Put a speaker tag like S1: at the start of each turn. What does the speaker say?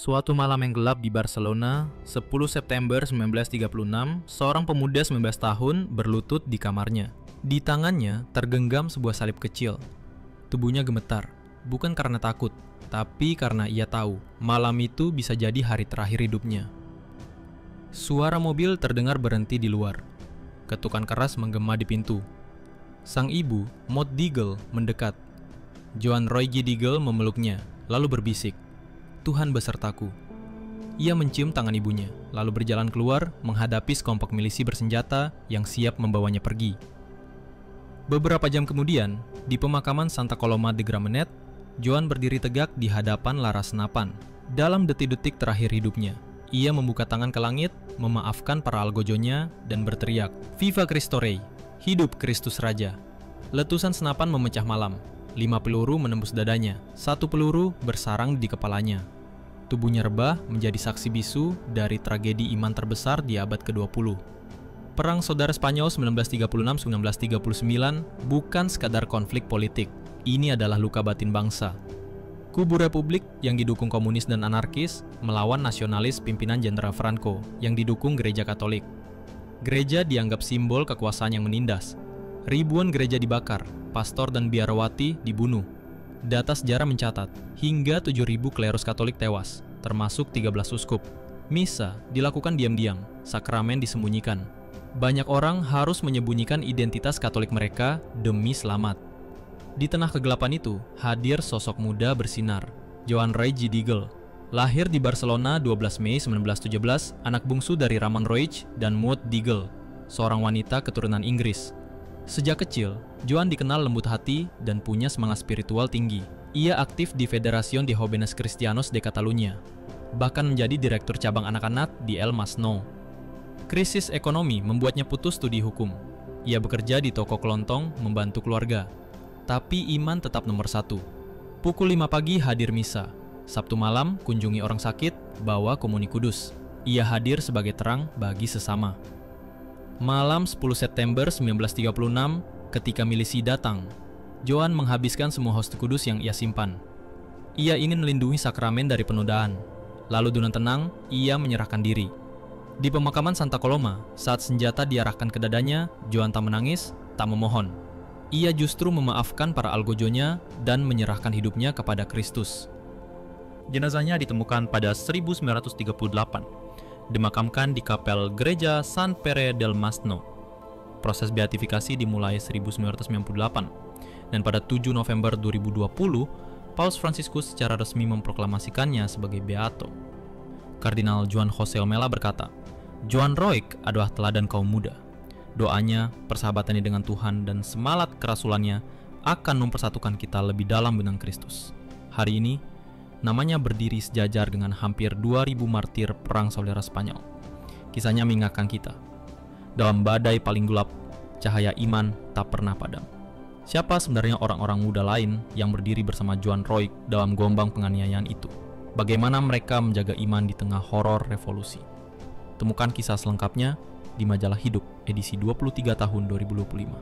S1: Suatu malam yang gelap di Barcelona, 10 September 1936, seorang pemuda 19 tahun berlutut di kamarnya. Di tangannya tergenggam sebuah salib kecil. Tubuhnya gemetar, bukan karena takut, tapi karena ia tahu malam itu bisa jadi hari terakhir hidupnya. Suara mobil terdengar berhenti di luar. Ketukan keras menggema di pintu. Sang ibu, Maud Diggle, mendekat. Joan Roy G. Diggle memeluknya, lalu berbisik, "Tuhan besertaku." Ia mencium tangan ibunya, lalu berjalan keluar menghadapi sekelompok milisi bersenjata yang siap membawanya pergi. Beberapa jam kemudian, di pemakaman Santa Coloma de Gramenet, Joan berdiri tegak di hadapan laras senapan. Dalam detik-detik terakhir hidupnya, ia membuka tangan ke langit, memaafkan para algojonya, dan berteriak, "Viva Cristo Rey! Hidup Kristus Raja!" Letusan senapan memecah malam. 5 peluru menembus dadanya, 1 peluru bersarang di kepalanya. Tubuhnya rebah menjadi saksi bisu dari tragedi iman terbesar di abad ke-20. Perang Saudara Spanyol 1936-1939 bukan sekadar konflik politik. Ini adalah luka batin bangsa. Kubu Republik yang didukung komunis dan anarkis melawan nasionalis pimpinan Jenderal Franco yang didukung gereja Katolik. Gereja dianggap simbol kekuasaan yang menindas. Ribuan gereja dibakar, pastor dan biarawati dibunuh. Data sejarah mencatat, hingga 7.000 klerus Katolik tewas, termasuk 13 uskup. Misa dilakukan diam-diam, sakramen disembunyikan. Banyak orang harus menyembunyikan identitas Katolik mereka demi selamat. Di tengah kegelapan itu, hadir sosok muda bersinar, Joan Roy G. Diggle. Lahir di Barcelona 12 Mei 1917, anak bungsu dari Ramon Roig dan Maud Diggle, seorang wanita keturunan Inggris. Sejak kecil, Joan dikenal lembut hati dan punya semangat spiritual tinggi. Ia aktif di Federación de Jóvenes Cristianos de Catalunya, bahkan menjadi direktur cabang anak-anak di El Masnou. Krisis ekonomi membuatnya putus studi hukum. Ia bekerja di toko kelontong membantu keluarga. Tapi iman tetap nomor 1. Pukul 5 pagi hadir misa. Sabtu malam kunjungi orang sakit, bawa komuni kudus. Ia hadir sebagai terang bagi sesama. Malam 10 September 1936, ketika milisi datang, Joan menghabiskan semua hosti kudus yang ia simpan. Ia ingin melindungi sakramen dari penodaan. Lalu dengan tenang, ia menyerahkan diri. Di pemakaman Santa Coloma, saat senjata diarahkan ke dadanya, Joan tak menangis, tak memohon. Ia justru memaafkan para algojonya dan menyerahkan hidupnya kepada Kristus. Jenazahnya ditemukan pada 1938. Dimakamkan di kapel gereja San Pere del Masnou. Proses beatifikasi dimulai 1998, dan pada 7 November 2020, Paus Fransiskus secara resmi memproklamasikannya sebagai beato. Kardinal Juan José Omella berkata, "Joan Roig adalah teladan kaum muda. Doanya, persahabatannya dengan Tuhan, dan semangat kerasulannya akan mempersatukan kita lebih dalam benang Kristus." Hari ini, namanya berdiri sejajar dengan hampir 2.000 martir Perang Saudara Spanyol. Kisahnya mengingatkan kita, dalam badai paling gelap, cahaya iman tak pernah padam. Siapa sebenarnya orang-orang muda lain yang berdiri bersama Joan Roig dalam gelombang penganiayaan itu? Bagaimana mereka menjaga iman di tengah horor revolusi? Temukan kisah selengkapnya di Majalah Hidup, edisi 23 tahun 2025.